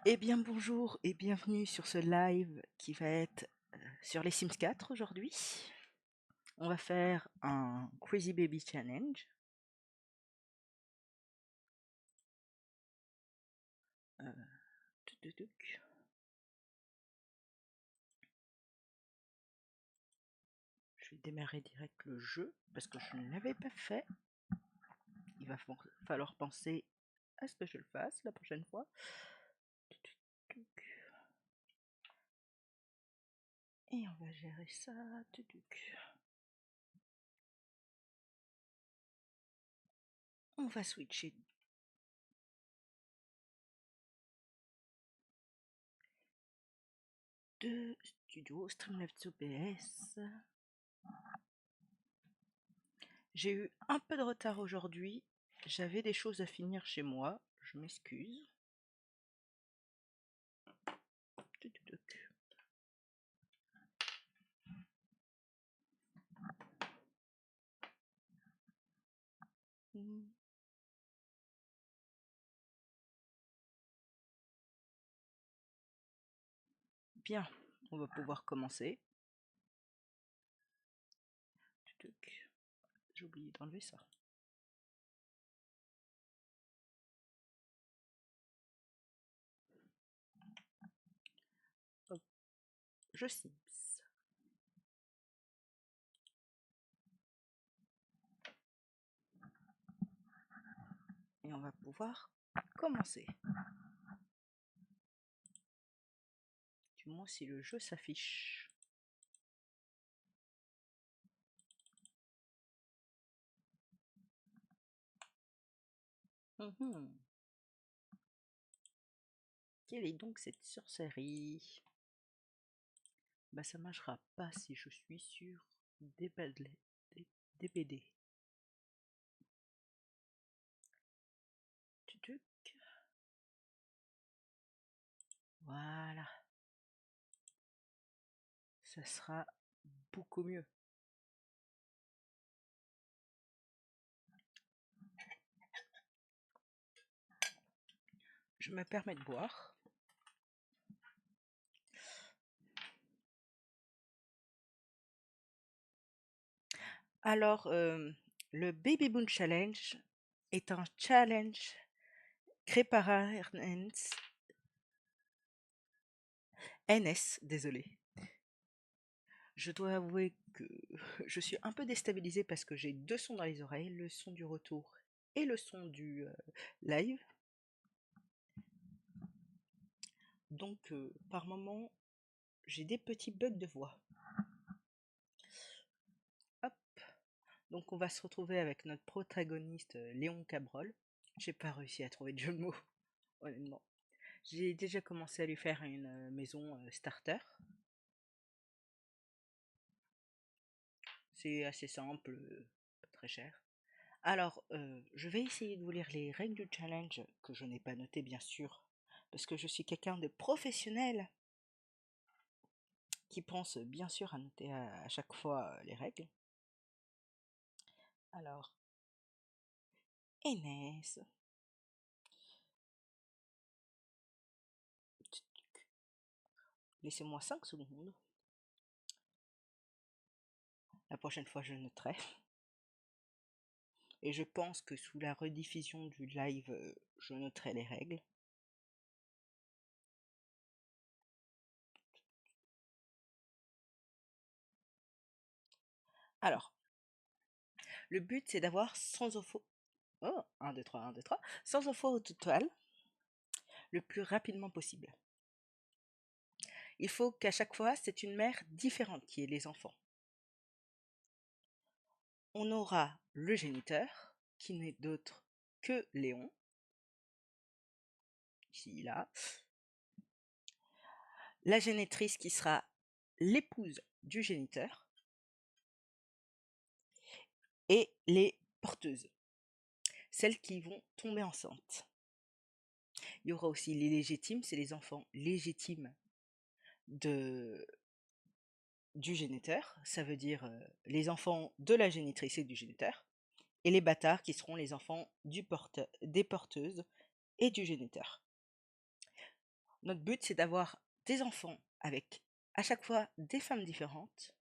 Eh bien bonjour et bienvenue sur ce live qui va être sur les Sims 4 aujourd'hui. On va faire un Crazy Baby Challenge. Tuc, tuc, tuc. Je vais démarrer direct le jeu parce que je ne l'avais pas fait. Il va falloir penser à ce que je le fasse la prochaine fois. Tuc, tuc, tuc. Et on va gérer ça. Tuc, tuc. On va switcher de studio Streamlabs OBS. J'ai eu un peu de retard aujourd'hui. J'avais des choses à finir chez moi. Je m'excuse. Tuc, tuc, tuc. Bien, on va pouvoir commencer. Tuc, tuc. J'ai oublié d'enlever ça. Hop, je Sims. Et on va pouvoir commencer. Du moins si le jeu s'affiche. Quelle est donc cette sorcellerie? Bah ça marchera pas si je suis sur des BD. Tuc, tuc. Voilà. Ça sera beaucoup mieux. Je me permets de boire. Alors, le Baby Boon Challenge est un challenge créé par NS, désolé. Je dois avouer que je suis un peu déstabilisée parce que j'ai deux sons dans les oreilles, le son du retour et le son du live. Donc, par moment, j'ai des petits bugs de voix. Hop. Donc, on va se retrouver avec notre protagoniste Léon Cabrol. J'ai pas réussi à trouver de jeu de mots, honnêtement. J'ai déjà commencé à lui faire une maison starter. C'est assez simple, pas très cher. Alors, je vais essayer de vous lire les règles du challenge, que je n'ai pas notées bien sûr, parce que je suis quelqu'un de professionnel qui pense bien sûr à noter à chaque fois les règles. Alors, Enes. Laissez-moi 5 secondes. La prochaine fois, je noterai. Et je pense que sous la rediffusion du live, je noterai les règles. Alors, le but c'est d'avoir 100 infos. Oh, 1, 2, 3, 1, 2, 3. 100 infos au total, le plus rapidement possible. Il faut qu'à chaque fois, c'est une mère différente qui ait les enfants. On aura le géniteur, qui n'est d'autre que Léon, ici, là. La génitrice qui sera l'épouse du géniteur. Et les porteuses, celles qui vont tomber enceintes. Il y aura aussi les légitimes, c'est les enfants légitimes du géniteur, ça veut dire les enfants de la génitrice et du géniteur, et les bâtards qui seront les enfants des porteuses et du géniteur. Notre but, c'est d'avoir des enfants avec à chaque fois des femmes différentes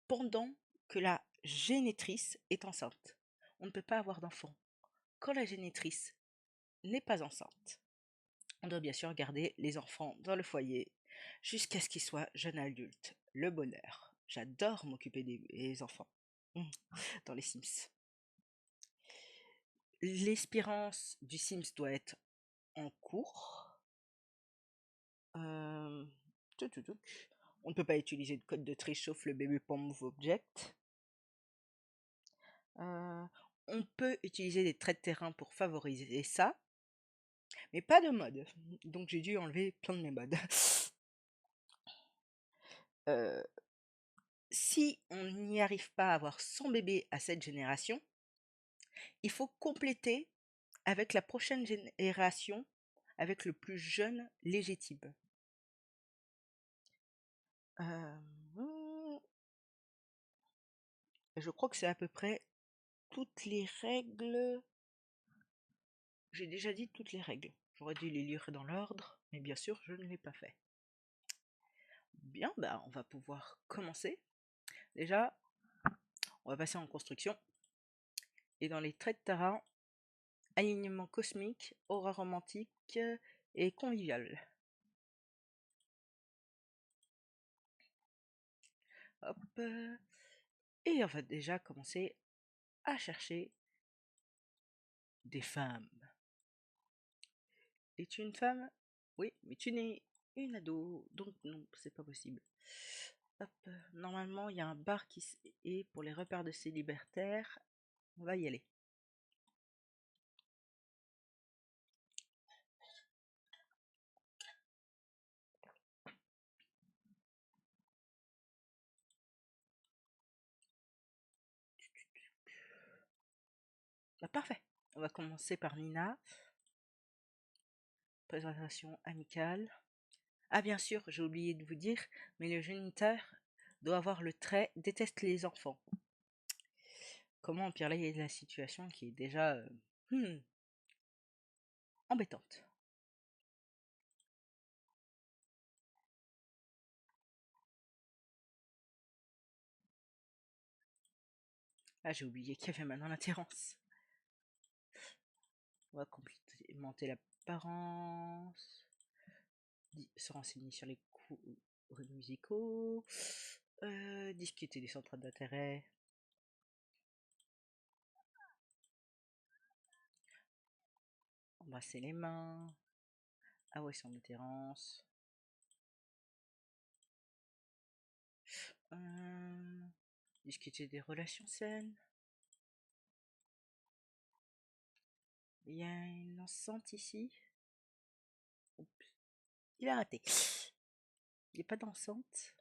pendant que la génitrice est enceinte. On ne peut pas avoir d'enfants quand la génitrice n'est pas enceinte. On doit bien sûr garder les enfants dans le foyer jusqu'à ce qu'ils soient jeunes adultes. Le bonheur. J'adore m'occuper des enfants. Dans les Sims. L'espérance du Sims doit être en cours. On ne peut pas utiliser de code de triche sauf le baby pom move object. On peut utiliser des traits de terrain pour favoriser ça, mais pas de mode. Donc j'ai dû enlever plein de mes modes. Si on n'y arrive pas à avoir 100 bébés à cette génération, il faut compléter avec la prochaine génération, avec le plus jeune légitime. Je crois que c'est à peu près toutes les règles. J'ai déjà dit toutes les règles. J'aurais dû les lire dans l'ordre, mais bien sûr, je ne l'ai pas fait. Bien, bah, on va pouvoir commencer. Déjà, on va passer en construction. Et dans les traits de terrain, alignement cosmique, aura romantique et convivial. Hop. Et on va déjà commencer à chercher des femmes. Es-tu une femme? Oui, mais tu n'es une ado, donc non, c'est pas possible. Hop. Normalement, il y a un bar qui est pour les repères de célibataires. On va y aller. Bah, parfait. On va commencer par Nina. Présentation amicale. Ah bien sûr, j'ai oublié de vous dire, mais le géniteur doit avoir le trait déteste les enfants. Comment empirer la situation qui est déjà embêtante. Ah, j'ai oublié qu'il y avait maintenant l'attirance. On va complémenter l'apparence. Se renseigner sur les cours musicaux. Discuter des centres d'intérêt. Embrasser les mains. Ah ouais, son attirance. Discuter des relations saines. Il y a une enceinte ici. Oups. Il a raté. Il n'y a pas d'enceinte.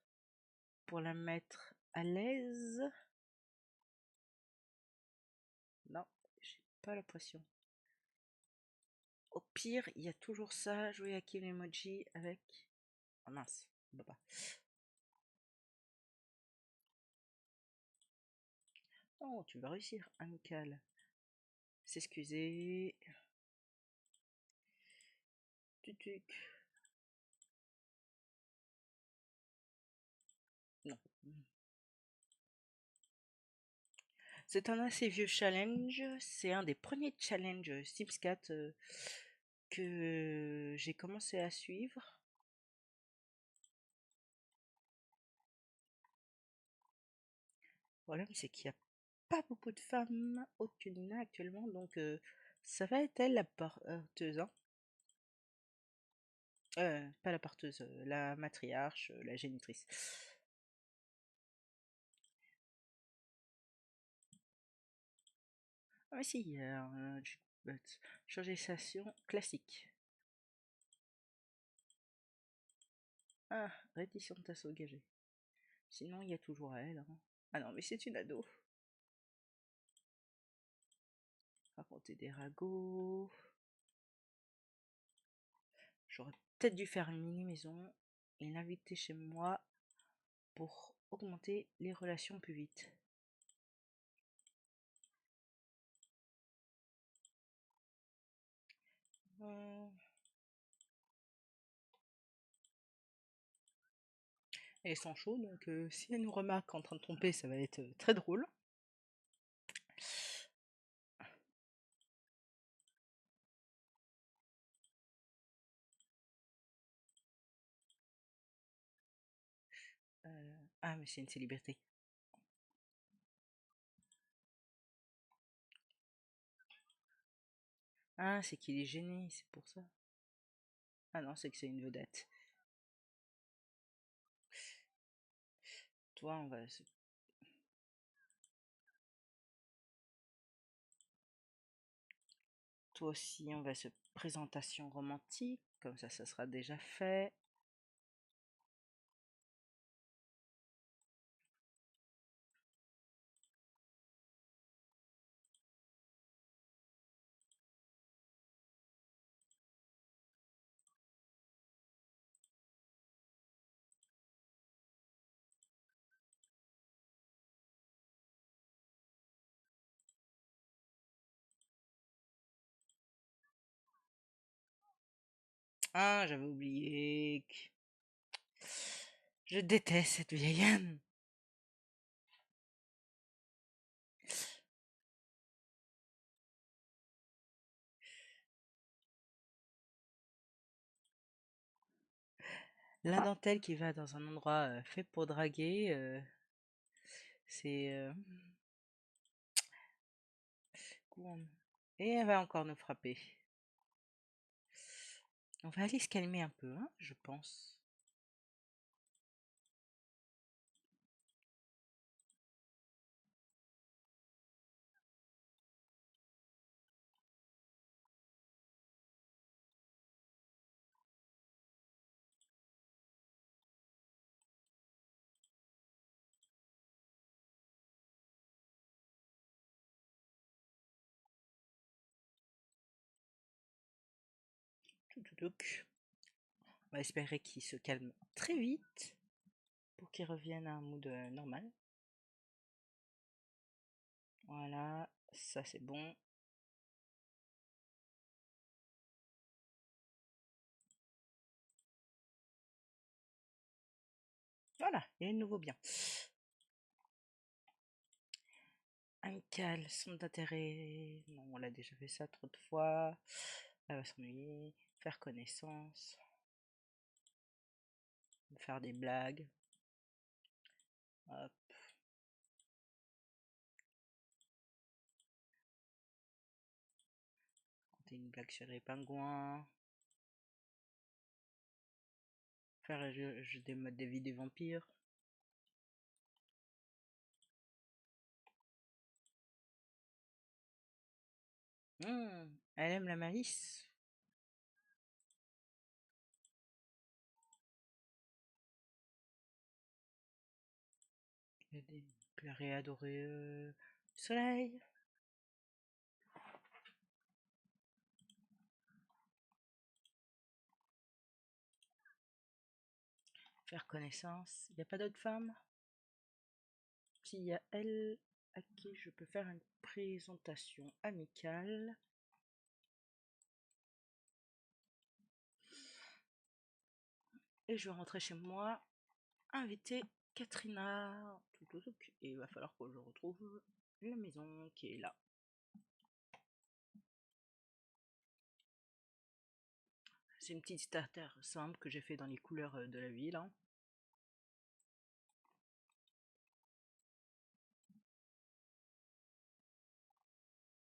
Pour la mettre à l'aise. Non, j'ai pas l'impression. Au pire, il y a toujours ça. Jouer à Kill Emoji avec. Oh mince, on peut pas. Oh, tu vas réussir, amical. S'excuser. Tutuc. Non. C'est un assez vieux challenge. C'est un des premiers challenges Sims 4 que j'ai commencé à suivre. Le problème, c'est qu'il n'y a pas beaucoup de femmes autres que Nina actuellement, donc ça va être elle la porteuse. Hein. Pas la porteuse, la matriarche, la génitrice. Ah si, changer station classique. Ah, réticente à s'engager. Sinon, il y a toujours elle. Hein. Ah non, mais c'est une ado. Raconter des ragots. J'aurais peut-être dû faire une mini-maison et l'inviter chez moi pour augmenter les relations plus vite. Elles sont chaudes, donc si elles nous remarquent en train de tromper, ça va être très drôle. Ah, mais c'est une célébrité. Ah, c'est qu'il est gêné, c'est pour ça. Ah non, c'est que c'est une vedette. Toi, on va se... Toi aussi, on va se présentation romantique, comme ça sera déjà fait. Ah, j'avais oublié que... Je déteste cette vieille Anne. La dentelle qui va dans un endroit fait pour draguer, c'est... Et elle va encore nous frapper. On va aller se calmer un peu, hein, je pense. Touc. On va espérer qu'il se calme très vite pour qu'il revienne à un mood normal. Voilà, ça c'est bon. Voilà, il y a de nouveau bien. Amical, centre d'intérêt. Non, on l'a déjà fait ça trop de fois. Elle va s'ennuyer. Faire connaissance. Faire des blagues. Hop. Compter une blague sur les pingouins. Faire un jeu des modes de vie des vampires. Elle aime la malice. Pleurer, adorer le soleil. Faire connaissance. Il n'y a pas d'autre femme? Si, il y a elle à qui je peux faire une présentation amicale. Et je vais rentrer chez moi, inviter Katrina. Et il va falloir que je retrouve la maison qui est là. C'est une petite starter simple que j'ai fait dans les couleurs de la ville. Hein.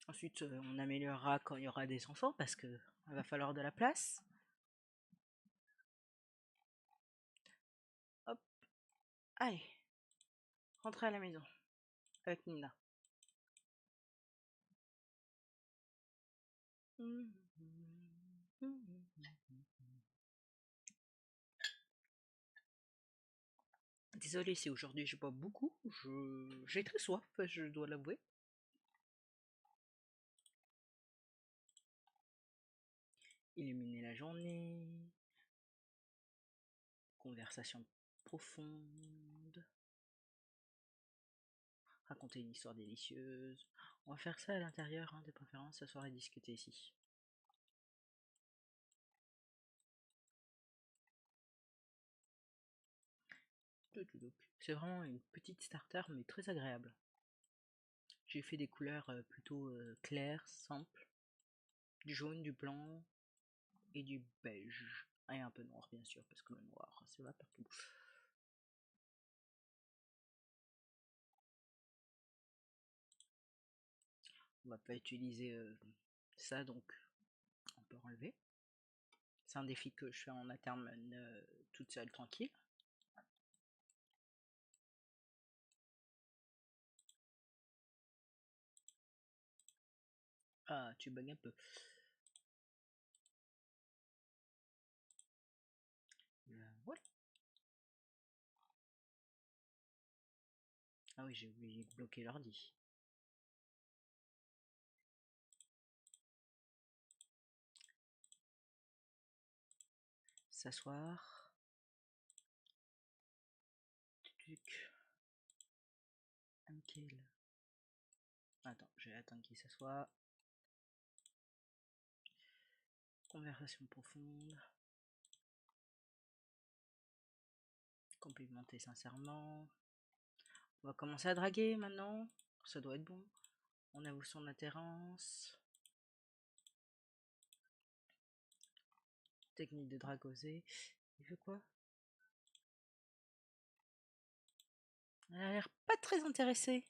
Ensuite, on améliorera quand il y aura des enfants parce que il va falloir de la place. Hop, allez, rentrer à la maison avec Nina. Désolée si aujourd'hui je bois beaucoup, j'ai très soif, je dois l'avouer. Illuminer la journée, conversation profonde, raconter une histoire délicieuse. On va faire ça à l'intérieur, hein, de préférence, s'asseoir et discuter ici. C'est vraiment une petite starter, mais très agréable. J'ai fait des couleurs plutôt claires, simples. Du jaune, du blanc et du beige. Et un peu noir, bien sûr, parce que le noir, ça va partout. On va pas utiliser ça, donc on peut enlever. C'est un défi que je fais en interne toute seule, tranquille. Ah, tu bugs un peu. Voilà. Ah oui, j'ai oublié de bloquer l'ordi. S'asseoir. Nickel. Attends, je vais attendre qu'il s'assoie. Conversation profonde. Complimenter sincèrement. On va commencer à draguer maintenant. Ça doit être bon. On avoue son attirance. Technique de drague osée. Il fait quoi? Elle a l'air pas très intéressée.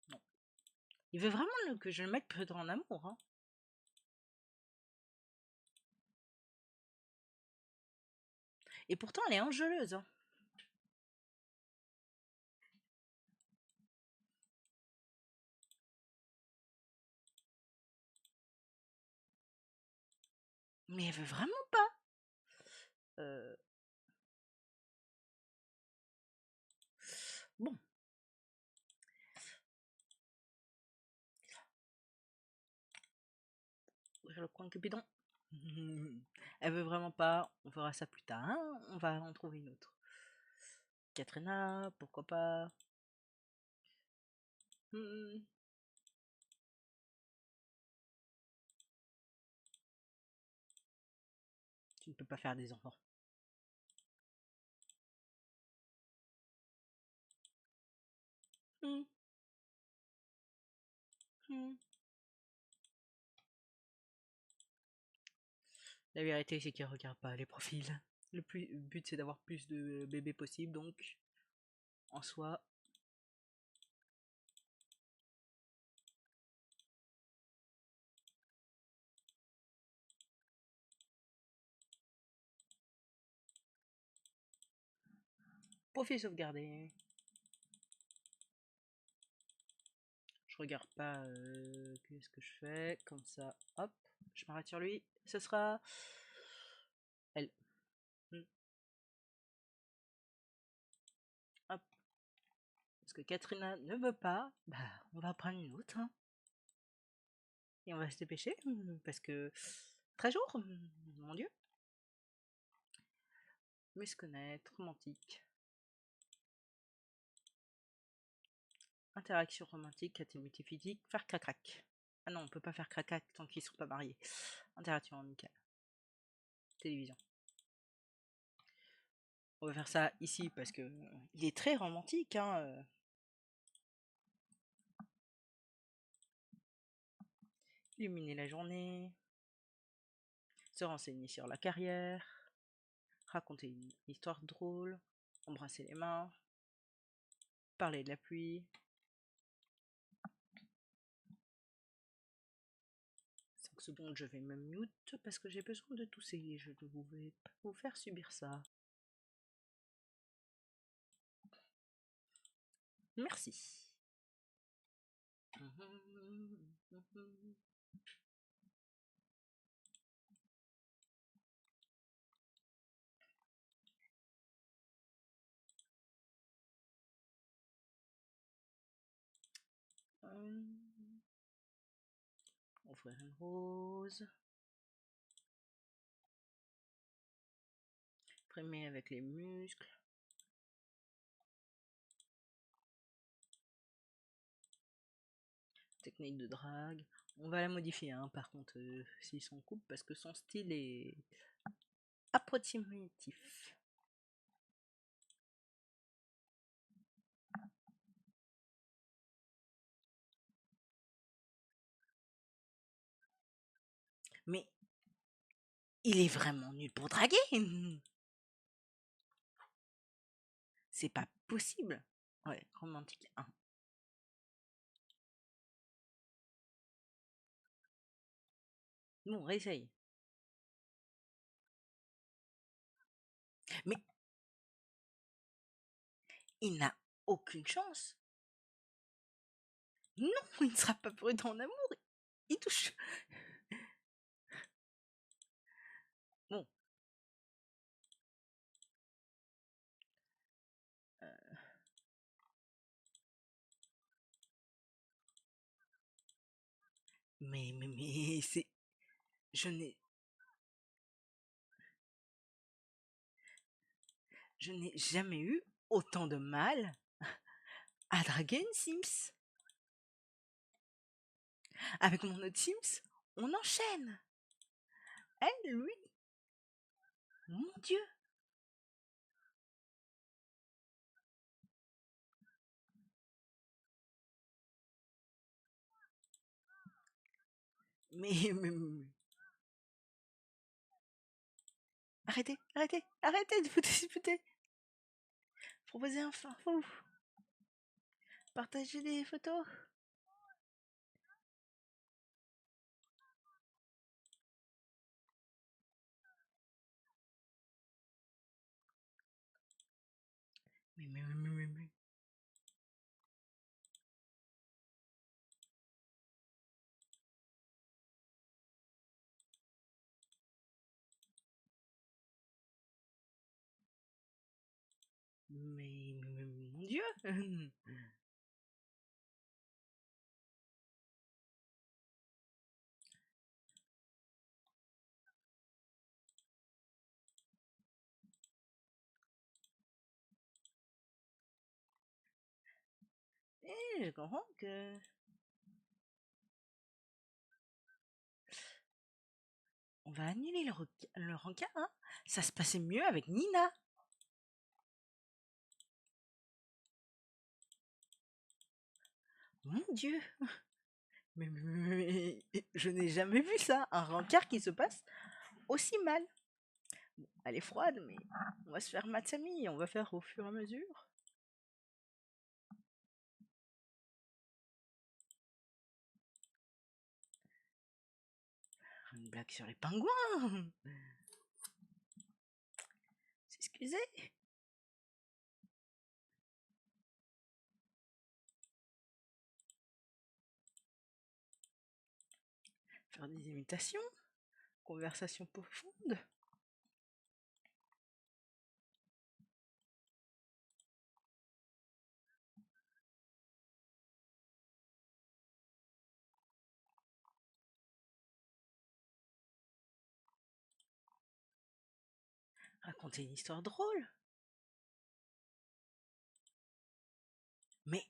Non. Il veut vraiment que je le mette peut-être en amour. Hein. Et pourtant, elle est enjôleuse. Hein. Mais elle veut vraiment pas. Bon. Ouvrir le coin Cupidon. Elle veut vraiment pas. On fera ça plus tard. Hein. On va en trouver une autre. Katrina, pourquoi pas. Tu ne peux pas faire des enfants. La vérité, c'est qu'il regarde pas les profils. Le but, c'est d'avoir plus de bébés possible, donc en soi. Profil sauvegardé. Je regarde pas qu'est-ce que je fais. Comme ça, hop, je m'arrête sur lui. Ce sera elle. Hop. Parce que Katrina ne veut pas, bah on va prendre une autre. Hein. Et on va se dépêcher. Parce que 13 jours, mon dieu. Mais se connaître, romantique. Interaction romantique, intimité physique, faire crac-crac. Ah non, on peut pas faire crac-crac tant qu'ils sont pas mariés. Interaction amicale. Télévision. On va faire ça ici parce que il est très romantique. Hein. Illuminer la journée. Se renseigner sur la carrière. Raconter une histoire drôle. Embrasser les mains. Parler de la pluie. 5 secondes, je vais me mute parce que j'ai besoin de tousser. Je ne vais pas vous faire subir ça. Merci. Offrir une rose. Frémir avec les muscles. Technique de drague. On va la modifier, hein, par contre, s'ils sont en couple, parce que son style est approximatif. Mais il est vraiment nul pour draguer. C'est pas possible. Ouais, romantique 1. Bon, réessaye. Mais il n'a aucune chance. Non, il ne sera pas prudent en amour. Il touche. Bon. Mais c'est. Je n'ai. Je n'ai jamais eu autant de mal à draguer une Sims. Avec mon autre Sims, on enchaîne. Elle, lui, mon Dieu. Mais. Arrêtez, arrêtez, arrêtez de vous disputer. Proposez un fin fou. Partagez des photos. Mais. Mais mon Dieu. Je comprends que. On va annuler le rencard, hein. Ça se passait mieux avec Nina. Mon Dieu. Mais je n'ai jamais vu ça, un rencard qui se passe aussi mal. Bon, elle est froide, mais on va se faire Matsami, on va faire au fur et à mesure. Une blague sur les pingouins. Excusez. Faire des imitations, conversation profonde. Raconter une histoire drôle. Mais,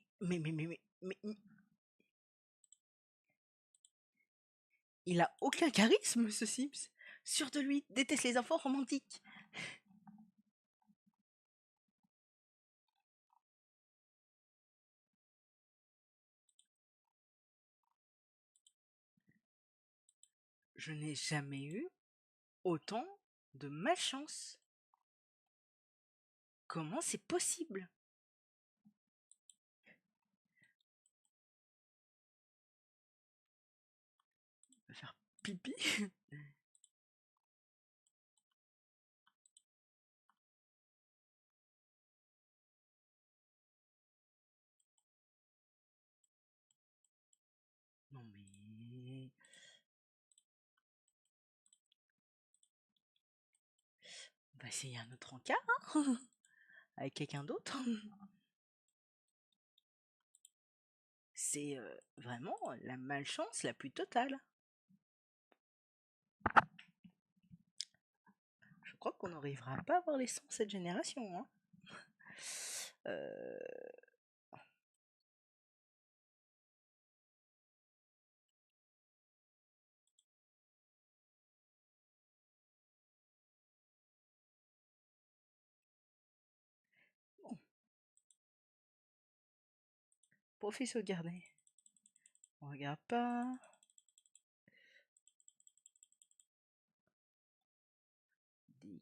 il a aucun charisme, ce Sims. Sûr de lui, déteste les enfants romantiques. Je n'ai jamais eu autant de malchance. Comment c'est possible? On va faire pipi. Non mais... On va essayer un autre encart, hein. Avec quelqu'un d'autre. C'est vraiment la malchance la plus totale. Je crois qu'on n'arrivera pas à avoir les 100 cette génération, hein. Euh, Bon, profil sauvegardé. On regarde pas.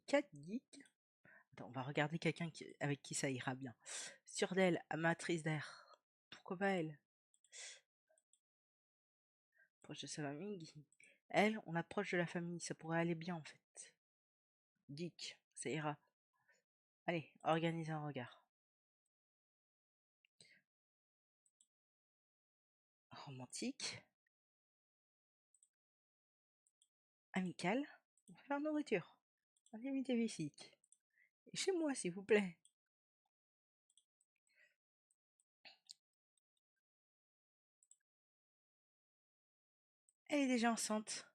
délicate, geek. Attends, on va regarder quelqu'un avec qui ça ira bien. Sûre d'elle, amatrice d'air. Pourquoi pas elle? Proche de sa famille. Elle, on approche de la famille, ça pourrait aller bien en fait. Geek, ça ira. Allez, organise un regard. Romantique. Amical. On va faire nourriture. Invité visite. Et chez moi, s'il vous plaît. Elle est déjà enceinte.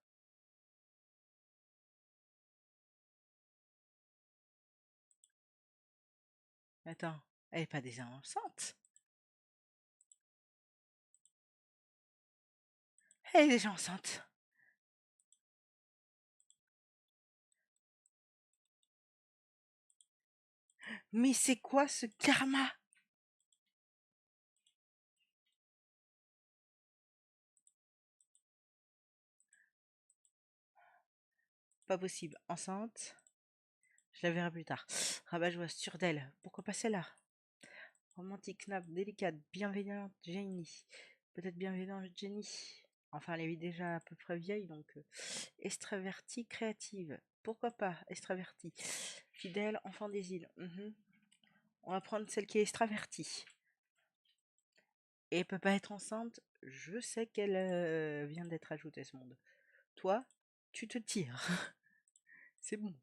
Attends, elle est pas déjà enceinte? Elle est déjà enceinte. Mais c'est quoi ce karma? Pas possible. Enceinte. Je la verrai plus tard. Rabat-joie, sûre d'elle. Pourquoi pas celle-là? Romantique, nappe, délicate, bienveillante, Jenny. Peut-être bienveillante, Jenny. Enfin, elle est déjà à peu près vieille, donc extravertie, créative. Pourquoi pas, extravertie. Fidèle, enfant des îles. On va prendre celle qui est extravertie. Et elle peut pas être enceinte. Je sais qu'elle vient d'être ajoutée à ce monde. Toi, tu te tires. C'est bon.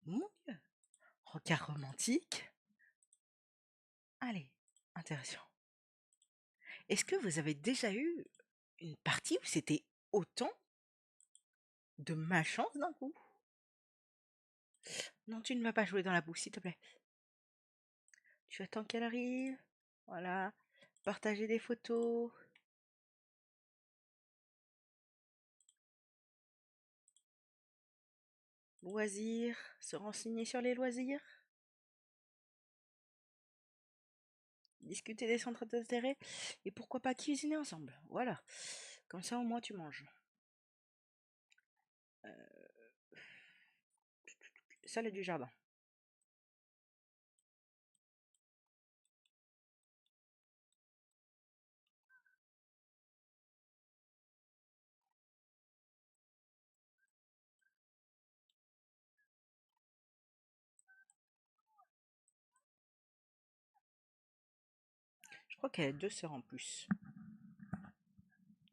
Mon Dieu. Regard romantique. Allez, intéressant. Est-ce que vous avez déjà eu une partie où c'était autant de malchance d'un coup? Non, tu ne vas pas jouer dans la boue, s'il te plaît. Tu attends qu'elle arrive. Voilà. Partager des photos. Loisirs. Se renseigner sur les loisirs. Discuter des centres d'intérêt. Et pourquoi pas cuisiner ensemble. Voilà. Comme ça, au moins, tu manges. Salade du jardin. Je crois qu'elle a 2 sœurs en plus.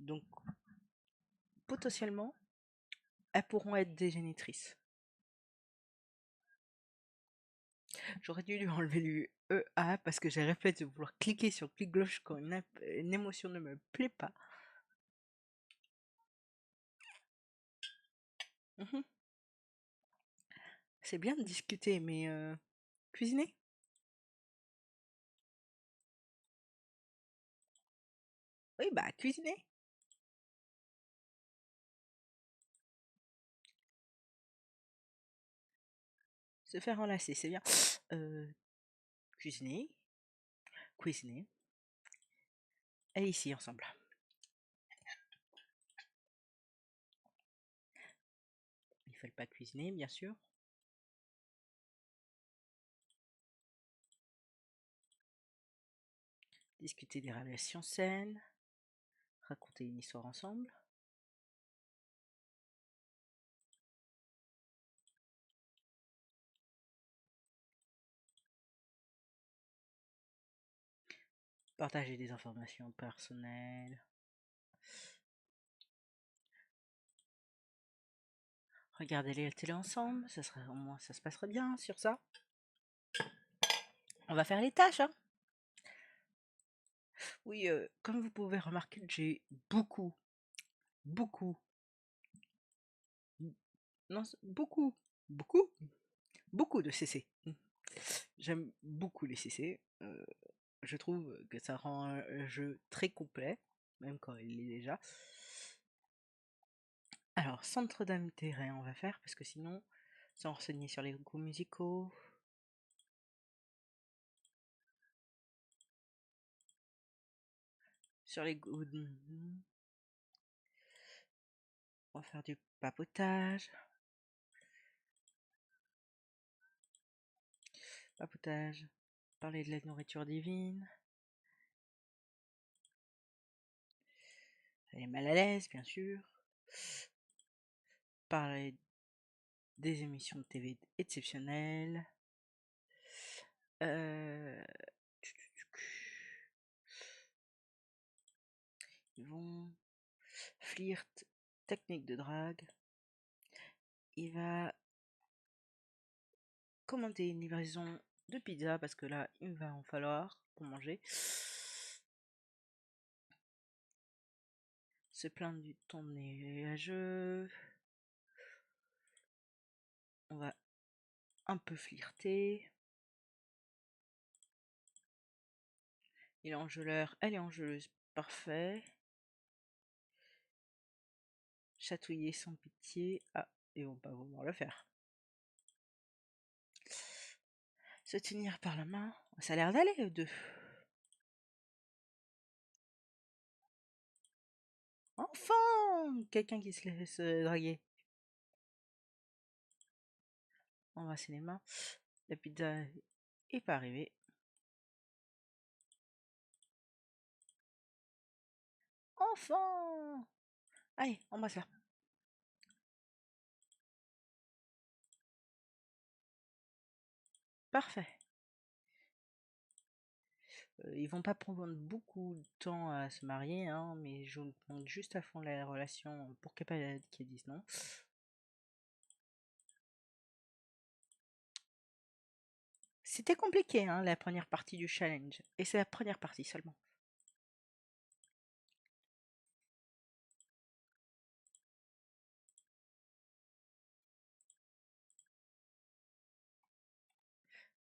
Donc, potentiellement, elles pourront être des génitrices. J'aurais dû lui enlever le EA parce que j'ai le réflexe de vouloir cliquer sur clic gauche quand une émotion ne me plaît pas. Mhm. C'est bien de discuter, mais cuisiner? Oui, bah cuisiner. Se faire enlacer, c'est bien. Euh, cuisiner, cuisiner. Et ici ensemble. Il ne faut pas cuisiner, bien sûr. Discuter des relations saines. Raconter une histoire ensemble. Partager des informations personnelles. Regarder les télé ensemble, ça serait au moins ça se passerait bien sur ça. On va faire les tâches, hein. Oui, comme vous pouvez remarquer, j'ai beaucoup, beaucoup, non, beaucoup, beaucoup, beaucoup de CC. J'aime beaucoup les CC. Je trouve que ça rend un jeu très complet, même quand il l'est déjà. Alors, centre d'intérêt, on va faire, parce que sinon, sans renseigner sur les goûts musicaux. sur les good. On va faire du papotage. Papotage. Parler de la nourriture divine. Elle est mal à l'aise, bien sûr. Parler des émissions de TV exceptionnelles. Ils vont flirt, technique de drague. Il va commander une livraison de pizza parce que là, il va en falloir pour manger. Se plaindre du temps nuageux. On va un peu flirter. Il est enjôleur, elle est enjôleuse, parfait. Chatouiller sans pitié. Ah, ils vont pas vouloir le faire. Se tenir par la main. Ça a l'air d'aller, eux deux. Enfin, quelqu'un qui se laisse draguer. Embrasser les mains. La pizza est pas arrivée. Enfin, allez, embrasse-la. Parfait. Ils vont pas prendre beaucoup de temps à se marier, hein, mais je monte juste à fond la relation pour qu'il n'y ait pas qui disent non. C'était compliqué, hein, la première partie du challenge. Et c'est la première partie seulement.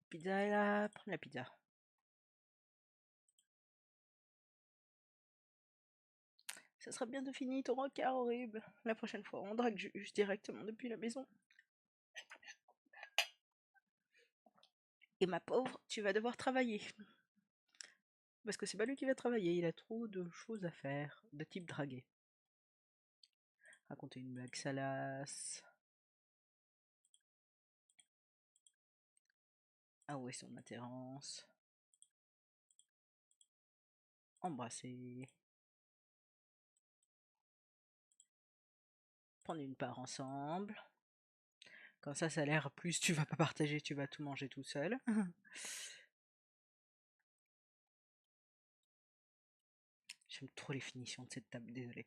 Pizza est là, prends la pizza. Ça sera bientôt fini ton rencard horrible. La prochaine fois, on drague juste directement depuis la maison. Et ma pauvre, tu vas devoir travailler. Parce que c'est pas lui qui va travailler, il a trop de choses à faire, de type draguer. Raconter une blague salace. Avouer son attirance. Embrasser. Prendre une part ensemble. Comme ça a l'air plus tu vas pas partager, tu vas tout manger tout seul. J'aime trop les finitions de cette table, désolé.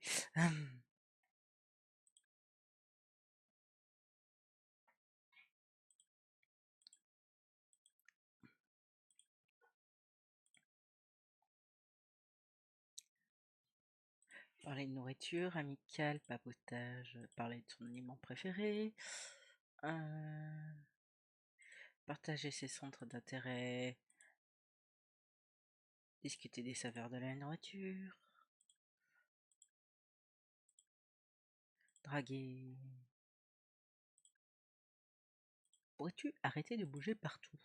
Parler de nourriture, amical, papotage, parler de son aliment préféré. Partager ses centres d'intérêt. Discuter des saveurs de la nourriture. Draguer. Pourrais-tu arrêter de bouger partout?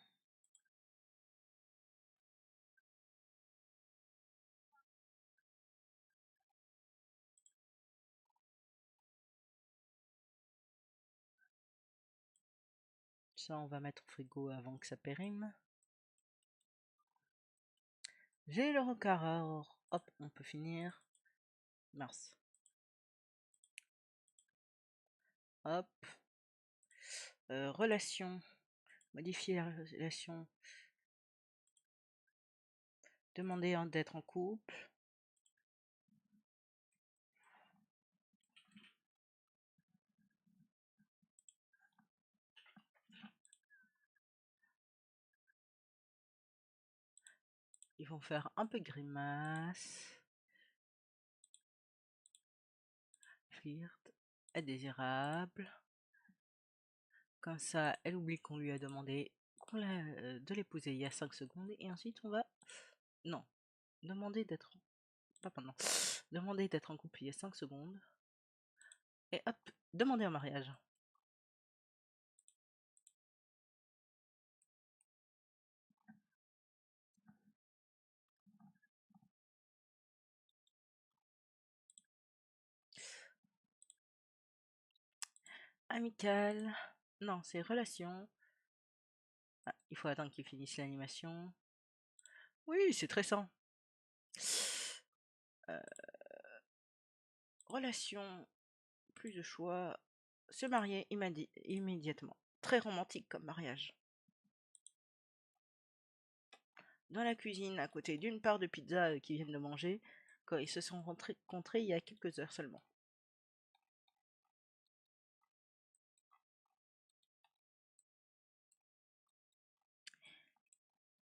Ça, on va mettre au frigo avant que ça périme. J'ai le rencard. Hop, on peut finir. Mars. Hop. Relation. Modifier la relation. Demander d'être en couple. Ils vont faire un peu grimace. Flirt. Indésirable. Comme ça, elle oublie qu'on lui a demandé de l'épouser il y a 5 secondes. Et ensuite, on va... Non. Demander d'être... Pas maintenant. Demander d'être en couple il y a 5 secondes. Et hop, demander un mariage. Amical. Non, c'est relation. Ah, il faut attendre qu'il finisse l'animation. Oui, c'est très simple. Relation, plus de choix. Se marier immédiatement. Très romantique comme mariage. Dans la cuisine, à côté d'une part de pizza qu'ils viennent de manger, quand ils se sont rencontrés il y a quelques heures seulement.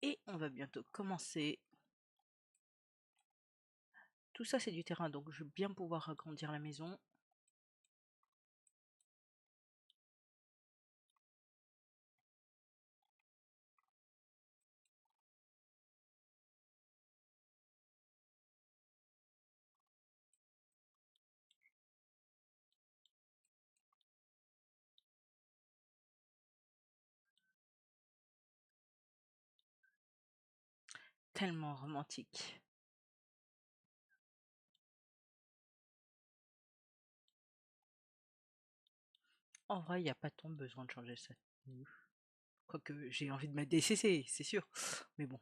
Et on va bientôt commencer. Tout ça, c'est du terrain, donc je vais bien pouvoir agrandir la maison. Tellement romantique. En vrai, il n'y a pas tant besoin de changer ça. Quoique j'ai envie de mettre des CC, c'est sûr. Mais bon.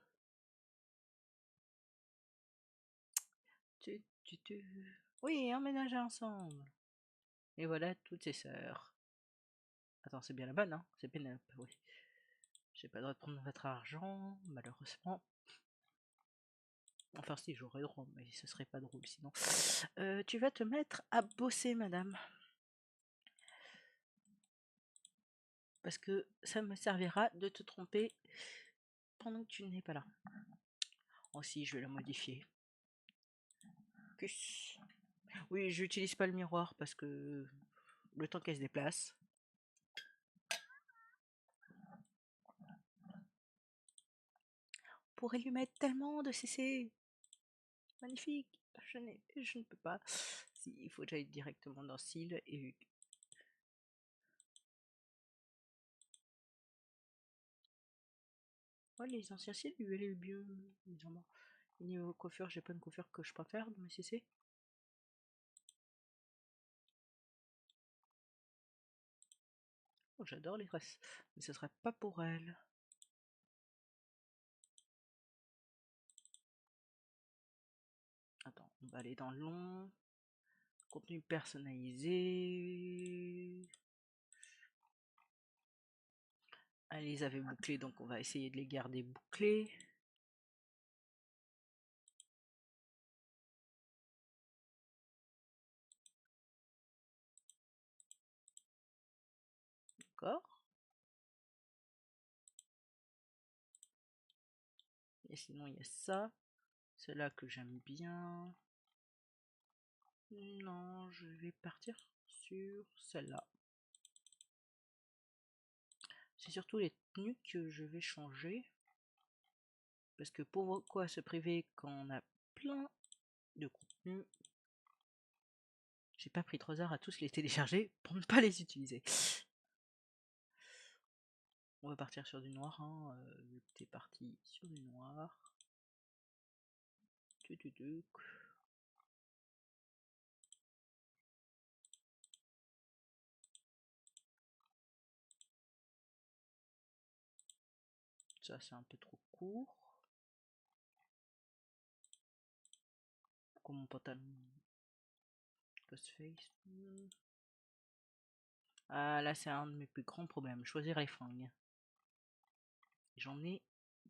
Oui, emménager ensemble. Et voilà toutes ses sœurs. Attends, c'est bien la bonne, hein? C'est Pénélope, oui. J'ai pas le droit de prendre votre argent, malheureusement. Enfin, si, j'aurais le droit, mais ce serait pas drôle sinon. Tu vas te mettre à bosser, madame. Parce que ça me servira de te tromper pendant que tu n'es pas là. Aussi, je vais la modifier. Cus. Oui, j'utilise pas le miroir parce que le temps qu'elle se déplace. On pourrait lui mettre tellement de CC. Magnifique. Je ne peux pas. Si, il faut que j'aille directement dans style et ouais, les anciens cils, lui, elle est mieux. Niveau coiffure, j'ai pas une coiffure que je préfère dans mes CC. Oh, j'adore les tresses, mais ce serait pas pour elle. Attends, on va aller dans long. Contenu personnalisé. Elle les avait bouclés, donc on va essayer de les garder bouclés. D'accord. Et sinon, il y a ça. Celle-là que j'aime bien. Non, je vais partir sur celle-là. C'est surtout les tenues que je vais changer. Parce que pourquoi se priver quand on a plein de contenu? J'ai pas pris 3 heures à tous les télécharger pour ne pas les utiliser. On va partir sur du noir, hein, vu que t'es parti sur du noir. Ça c'est un peu trop court. Comme mon pantalon Ghostface. Ah là c'est un de mes plus grands problèmes, choisir les fringues. J'en ai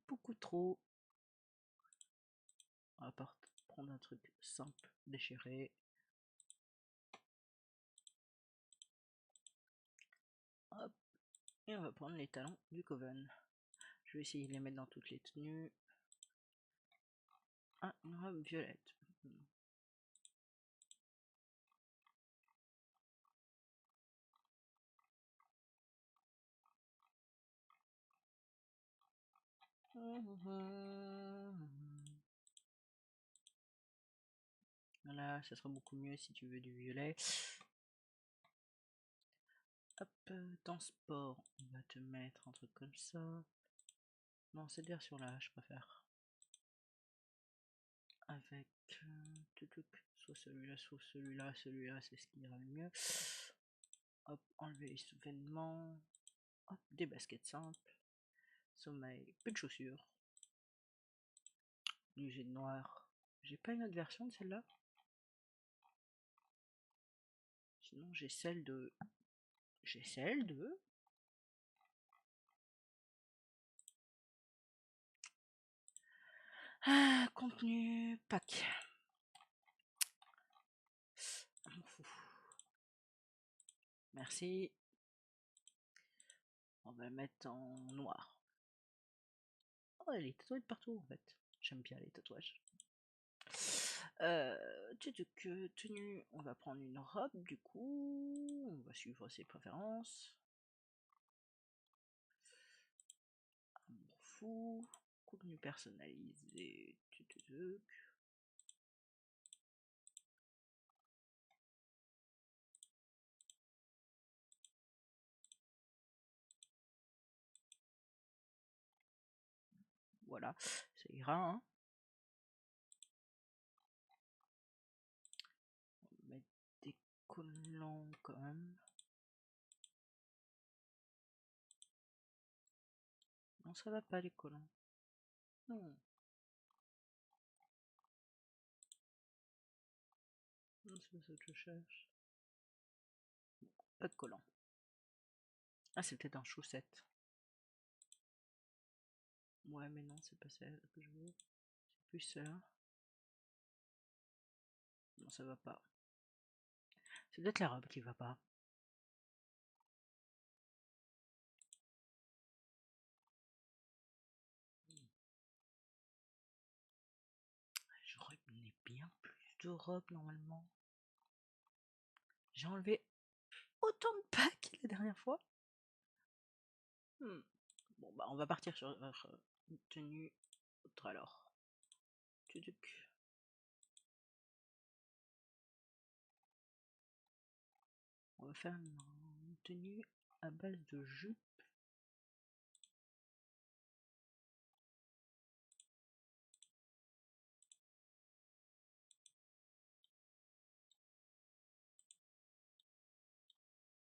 beaucoup trop. On va prendre un truc simple, déchiré. Hop. Et on va prendre les talons du Coven. Je vais essayer de les mettre dans toutes les tenues. Ah, une robe violette. Voilà, ça sera beaucoup mieux si tu veux du violet. Hop, dans sport, on va te mettre un truc comme ça. Non, cette version-là, je préfère. Avec soit celui-là, soit celui-là, celui-là, c'est ce qui ira le mieux. Hop, enlever les sous-vêtements. Hop, des baskets simples. Sommeil, plus de chaussures. Du jet noir. J'ai pas une autre version de celle-là. Sinon j'ai celle de... Ah, contenu, pack. On m'en fout. Merci. On va le mettre en noir. Oh, elle est tatouée de partout en fait. J'aime bien les tatouages. Tenue, on va prendre une robe du coup. On va suivre ses préférences. On m'en fout. Contenu personnalisé. Voilà, ça ira. Hein. On va mettre des collants quand même. Non, ça va pas les collants. Non. Non, c'est pas ça que je cherche. Pas de collants. Ah, c'est peut-être un chaussette. Ouais, mais non, c'est pas celle que je veux. C'est plus ça. Non, ça va pas. C'est peut-être la robe qui va pas. J'aurais bien plus de robes normalement. J'ai enlevé autant de packs la dernière fois. Bon, bah, on va partir sur une tenue autre alors. Tuduc. On va faire une tenue à base de jupe.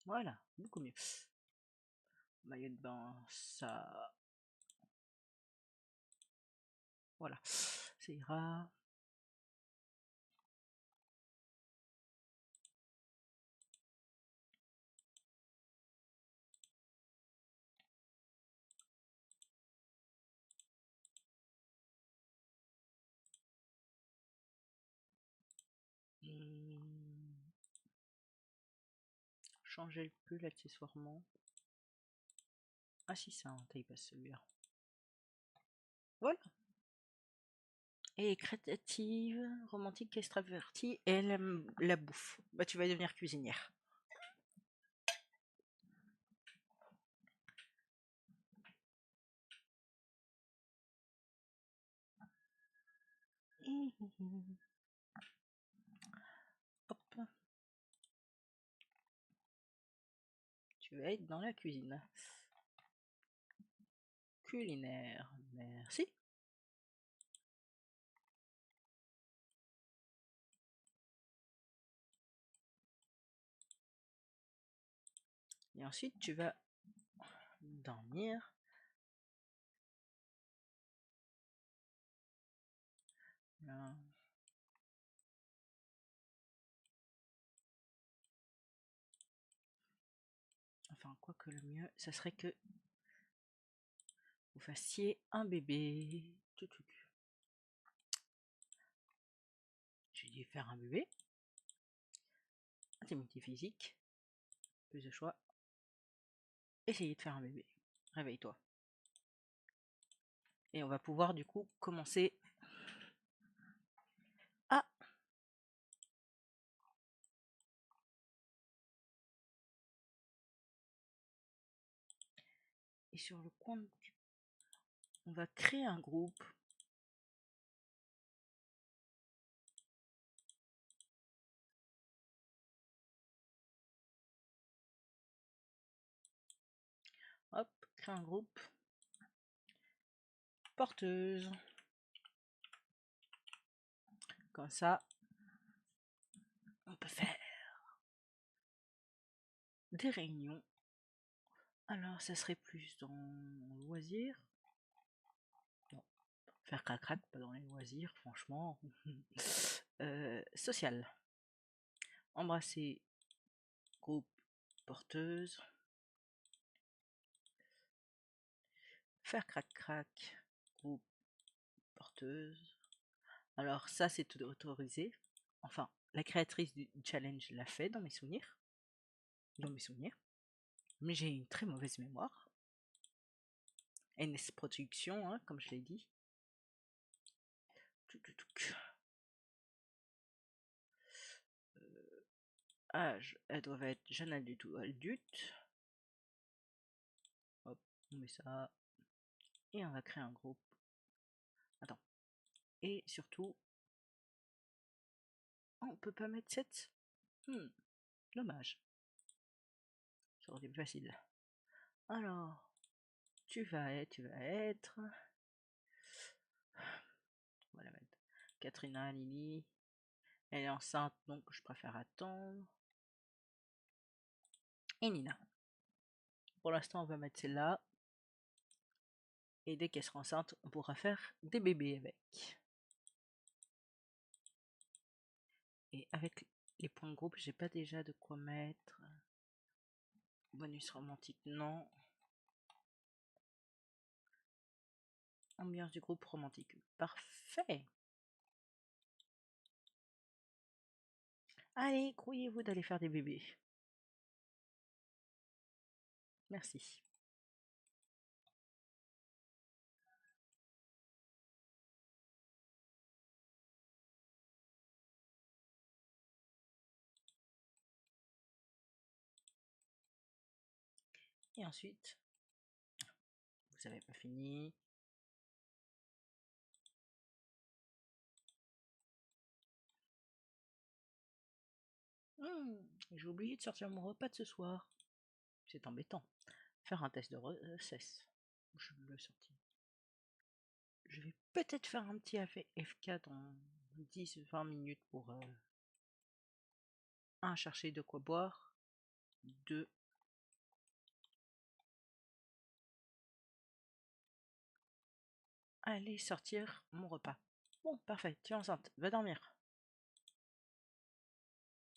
Voilà, beaucoup mieux. Maillot de bain, ça. Voilà, ça ira. Changer le pull accessoirement. Ah si, c'est un taille passe celui-là. Voilà. Et créative, romantique, extravertie, et elle aime la bouffe. Bah tu vas devenir cuisinière. Hop. Tu vas être dans la cuisine. Culinaire, merci. Et ensuite, tu vas dormir. Là. Enfin, quoi que le mieux, ça serait que vous fassiez un bébé. J'ai dit faire un bébé. Intimité physique. Plus de choix. Essayez de faire un bébé. Réveille-toi. Et on va pouvoir du coup commencer à... Et sur le coin, on va créer un groupe. Hop, créer un groupe. Porteuse. Comme ça, on peut faire des réunions. Alors, ça serait plus dans loisirs. Non, faire crac-crac, pas dans les loisirs, franchement. Social. Embrasser groupe porteuse. Faire crac-crac, groupe porteuse. Alors ça, c'est tout autorisé. Enfin, la créatrice du challenge l'a fait dans mes souvenirs. Mais j'ai une très mauvaise mémoire. NS Production, hein, comme je l'ai dit. Âge, elles doivent être jeune adulte ou adulte. Hop, on met ça. Et on va créer un groupe. Attends. Et surtout, on peut pas mettre 7. Dommage. Ça aurait été plus facile. Alors, tu vas être. On va la mettre. Katrina, Lily. Elle est enceinte, donc je préfère attendre. Et Nina. Pour l'instant, on va mettre celle-là. Et dès qu'elle sera enceinte, on pourra faire des bébés avec. Et avec les points de groupe, j'ai pas déjà de quoi mettre. Bonus romantique, non. Ambiance du groupe romantique. Parfait. Allez, grouillez-vous d'aller faire des bébés. Merci. Et ensuite, vous avez pas fini. J'ai oublié de sortir mon repas de ce soir. C'est embêtant. Faire un test de grossesse. Je le sortis. Je vais peut-être faire un petit AFK dans 10-20 minutes pour 1. Chercher de quoi boire. 2. Aller sortir mon repas. Bon, parfait, tu es enceinte, va dormir.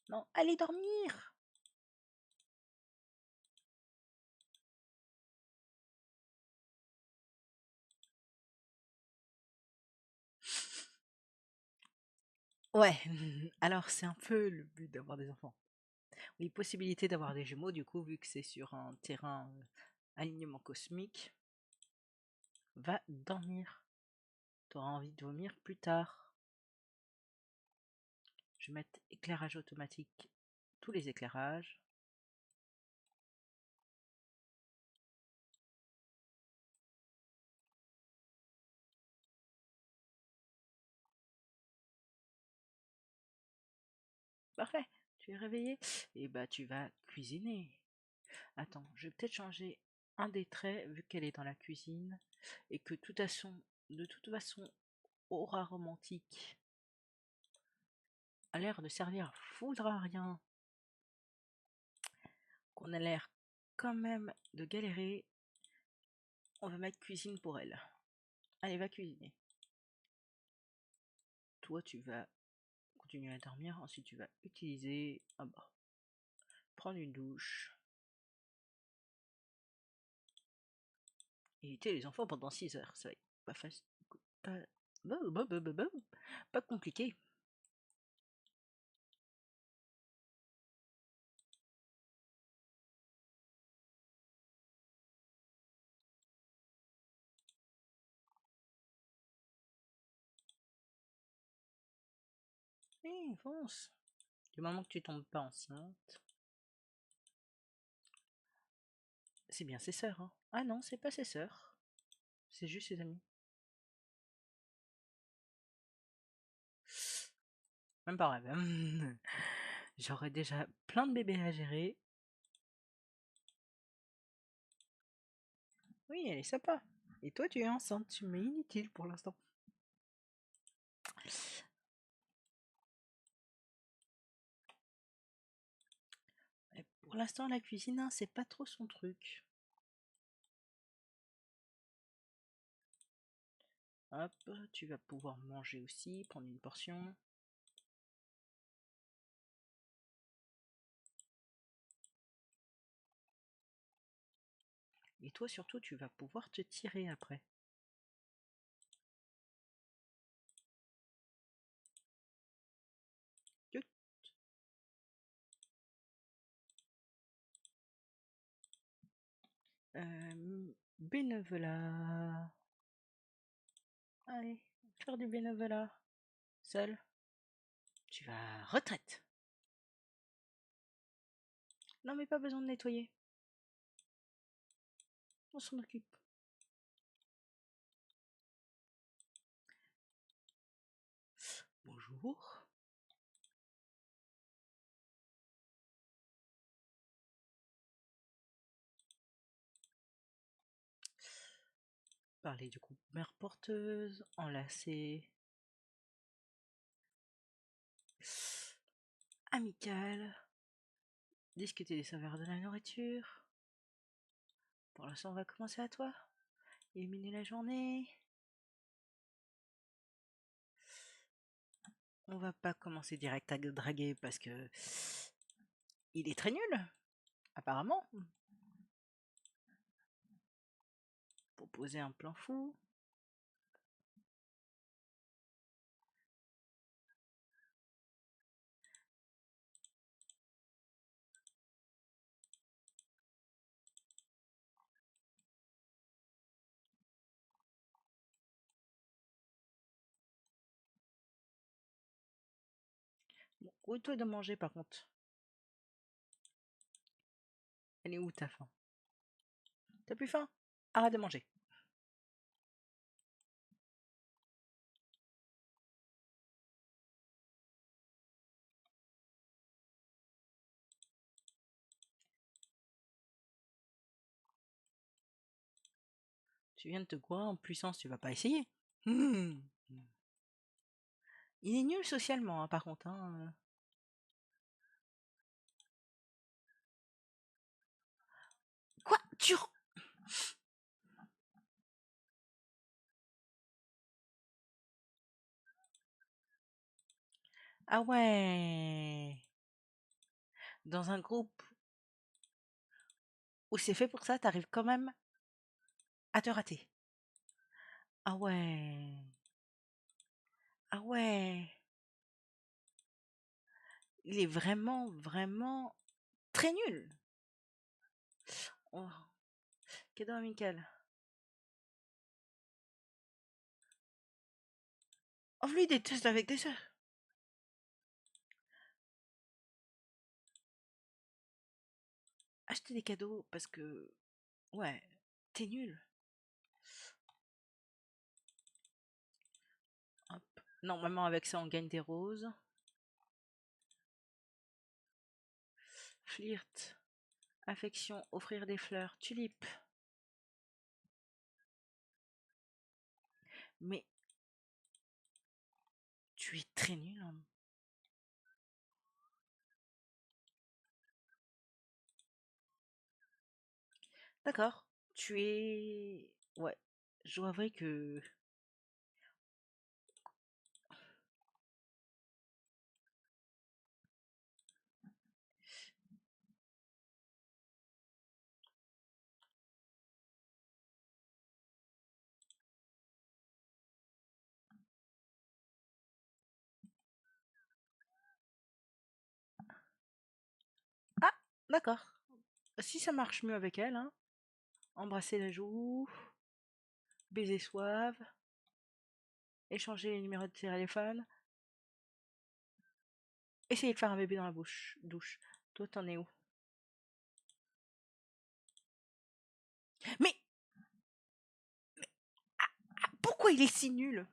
Non, allez dormir. Ouais, alors c'est un peu le but d'avoir des enfants. Oui, possibilité d'avoir des jumeaux, du coup, vu que c'est sur un terrain alignement cosmique. Va dormir. Tu auras envie de vomir plus tard. Je vais mettre éclairage automatique, tous les éclairages. Parfait, tu es réveillé. Et bah tu vas cuisiner. Attends, je vais peut-être changer un des traits vu qu'elle est dans la cuisine et que de toute façon, aura romantique a l'air de servir à foutre à rien. Qu'on a l'air quand même de galérer. On va mettre cuisine pour elle. Allez, va cuisiner. Toi, tu vas continuer à dormir. Ensuite, tu vas utiliser. Ah bah. Prendre une douche. Éviter les enfants pendant 6 heures. Ça va être pas facile. Pas compliqué. Fonce. Du moment que tu tombes pas enceinte. C'est bien ses sœurs, hein. Ah non, c'est pas ses sœurs. C'est juste ses amis. Même pas rêve. J'aurais déjà plein de bébés à gérer. Oui, elle est sympa. Et toi, tu es enceinte. Tu m'es inutile pour l'instant. Elle Pour l'instant, la cuisine, hein, c'est pas trop son truc. Hop, tu vas pouvoir manger aussi, prendre une portion. Et toi surtout, tu vas pouvoir te tirer après. Bénévolat. Allez, faire du bénévolat. Seul. Tu vas retraite. Non mais pas besoin de nettoyer. On s'en occupe. Bonjour. Parler du groupe mère porteuse, enlacer. Amical. Discuter des saveurs de la nourriture. Pour l'instant, on va commencer à toi. Éliminer la journée. On va pas commencer direct à draguer parce que il est très nul, apparemment. Pour poser un plan fou. Bon, où toi de manger par contre? Elle est où ta faim? T'as plus faim? Arrête de manger. Tu viens de te croire en puissance, tu vas pas essayer. Il est nul socialement, hein, par contre. Hein. Quoi? Ah ouais. Dans un groupe où c'est fait pour ça, t'arrives quand même à te rater. Ah ouais. Ah ouais. Il est vraiment, vraiment très nul. Oh. Cadeau amical. Offre-lui des tests avec des œufs. Acheter des cadeaux parce que, ouais, t'es nul. Hop. Normalement, avec ça, on gagne des roses. Flirt. Affection. Offrir des fleurs. Tulipe. Mais tu es très nul. Hein. D'accord. Tu es... Ouais. Je dois avouer que... Ah, d'accord. Si ça marche mieux avec elle, hein. Embrasser la joue. Baiser suave. Échanger les numéros de téléphone. Essayer de faire un bébé dans la bouche. Douche. Toi, t'en es où? Mais pourquoi il est si nul?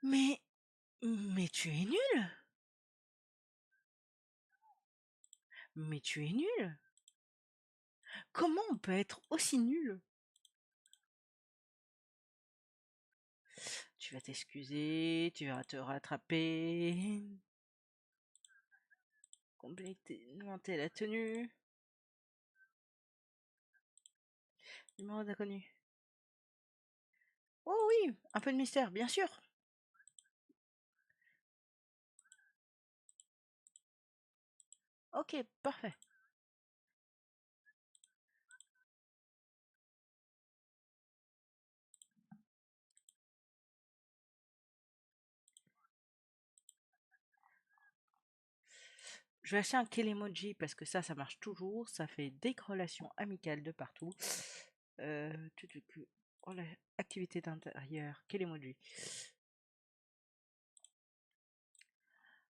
Mais... Mais tu es nul. Mais tu es nul. Comment on peut être aussi nul? Tu vas t'excuser, tu vas te rattraper. Compléter la tenue. Numéro d'inconnu. Oh oui, un peu de mystère, bien sûr. Ok, parfait. Je vais acheter un Kelemoji parce que ça marche toujours. Ça fait des relations amicales de partout. Oh là, activité d'intérieur, Kelemoji.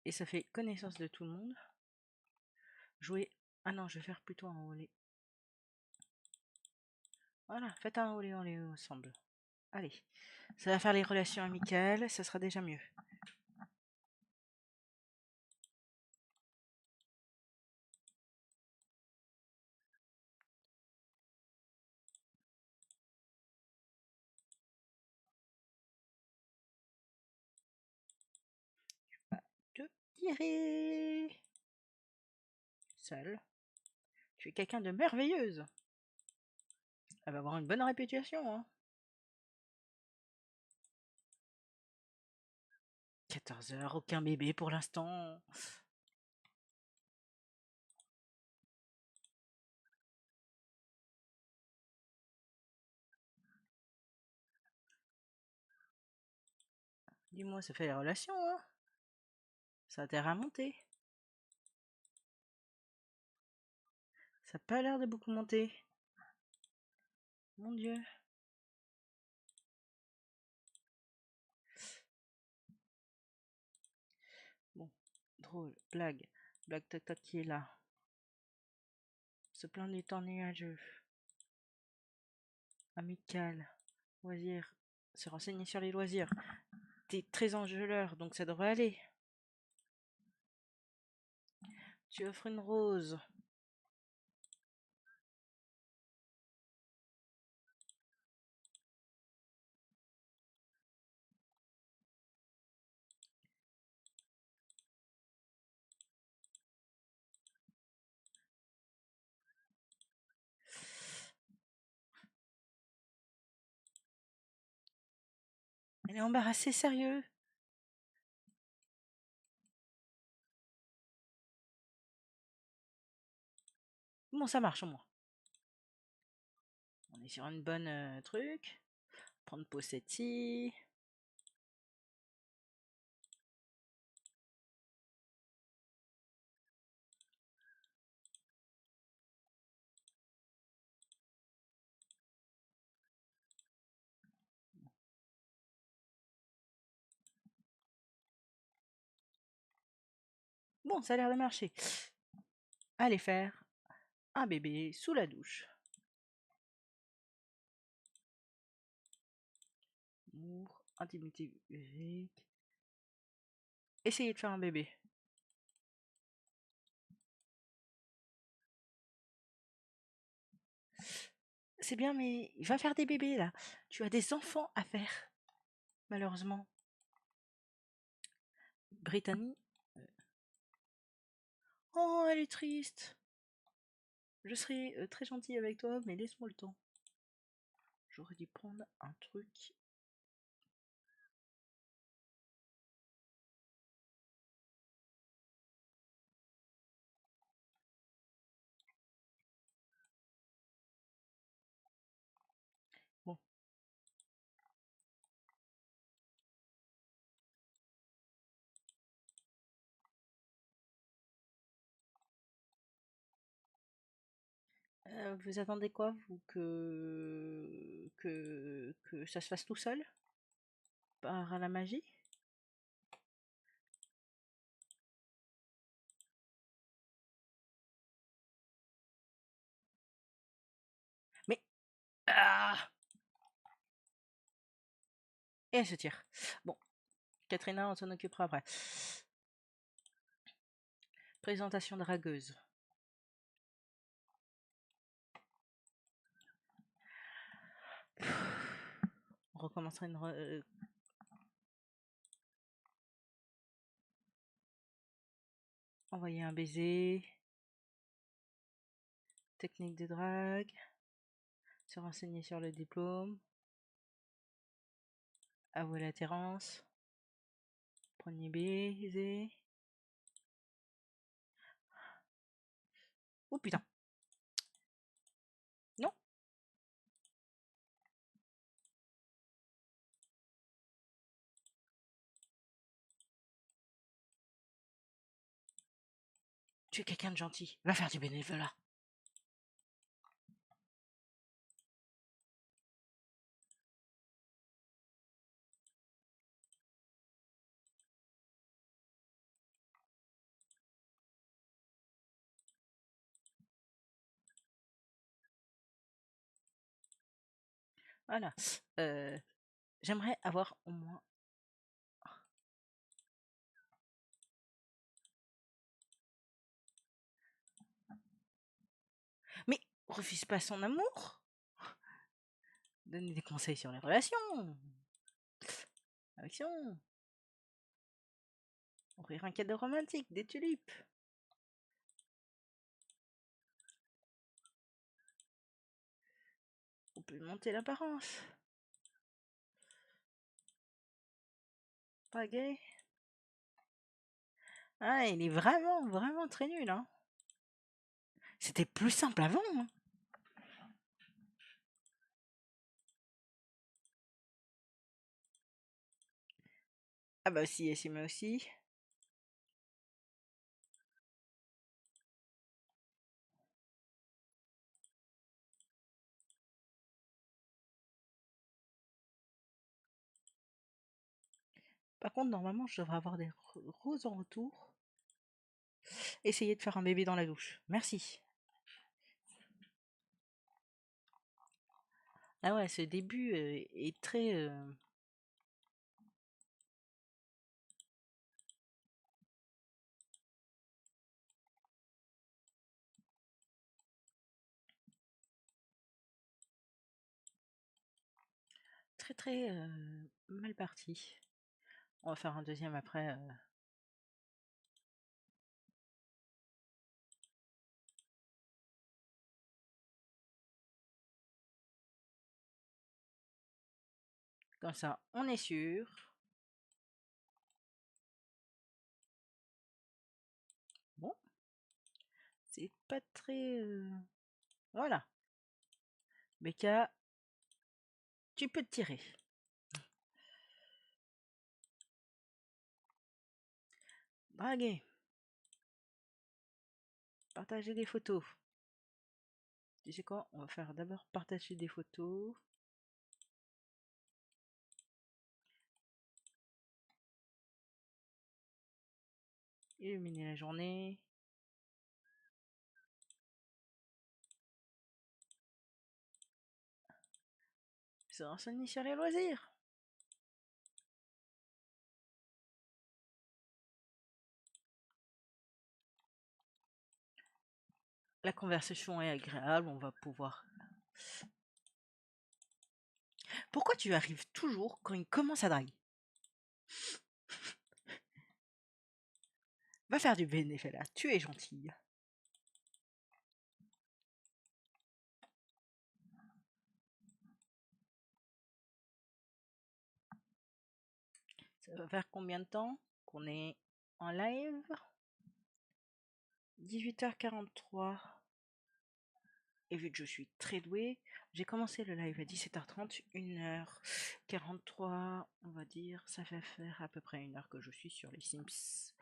Et ça fait connaissance de tout le monde. Jouer. Ah non, je vais faire plutôt un olé. Voilà, faites un olé ensemble. Allez, ça va faire les relations amicales, ça sera déjà mieux. Te tirer seule. Tu es quelqu'un de merveilleuse. Elle va avoir une bonne réputation, hein. 14 h, aucun bébé pour l'instant. Dis-moi, ça fait les relations, hein. Ça a intérêt à monter. Ça n'a pas l'air de beaucoup monter. Mon Dieu. Bon, drôle, blague. Blague tac tac qui est là. Se plaindre du temps nuageux. Amical. Loisirs. Se renseigner sur les loisirs. T'es très enjôleur, donc ça devrait aller. Tu offres une rose. Elle est embarrassée, sérieux. Bon, ça marche au moins. On est sur une bonne truc. Prendre Possetti. Bon, ça a l'air de marcher. Allez faire un bébé sous la douche. Amour, intimité avec. Essayez de faire un bébé. C'est bien, mais il va faire des bébés là. Tu as des enfants à faire, malheureusement. Brittany. Oh, elle est triste. Je serai très gentille avec toi, mais laisse-moi le temps. J'aurais dû prendre un truc. Bon, vous attendez quoi, vous, que ça se fasse tout seul par la magie? Mais ah, et elle se tire. Bon, Katrina, on s'en occupera après. Présentation dragueuse. On recommencera envoyer un baiser. Technique de drague. Se renseigner sur le diplôme. Avouer l'attirance. Premier baiser. Oh putain. Non. Tu es quelqu'un de gentil. Va faire du bénévolat. Voilà. J'aimerais avoir au moins... Mais refuse pas son amour. Donner des conseils sur les relations. Action. Ouvrir un cadeau romantique, des tulipes. On peut monter l'apparence. Pas gay. Ah, il est vraiment, vraiment très nul, hein. C'était plus simple avant, hein. Ah bah si, Essima aussi. Par contre, normalement, je devrais avoir des roses en retour. Essayer de faire un bébé dans la douche. Merci. Ah ouais, ce début est très... très très mal parti. On va faire un deuxième après. Comme ça, on est sûr. Bon, c'est pas très... Voilà. Becca, tu peux te tirer. Draguer. Partager des photos. Tu sais quoi? On va faire d'abord partager des photos. Illuminer la journée. Se renseigner sur les loisirs. La conversation est agréable, on va pouvoir... Pourquoi tu arrives toujours quand il commence à draguer? Va faire du bénévolat, tu es gentille. Ça va faire combien de temps qu'on est en live? 18h43. Et vu que je suis très douée, j'ai commencé le live à 17h30, 1h43, on va dire, ça fait faire à peu près 1 heure que je suis sur les Sims.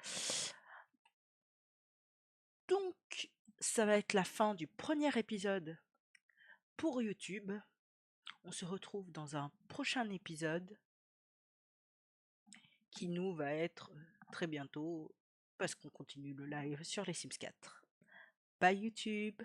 Donc, ça va être la fin du premier épisode pour YouTube. On se retrouve dans un prochain épisode qui nous va être très bientôt parce qu'on continue le live sur les Sims 4. Bye YouTube!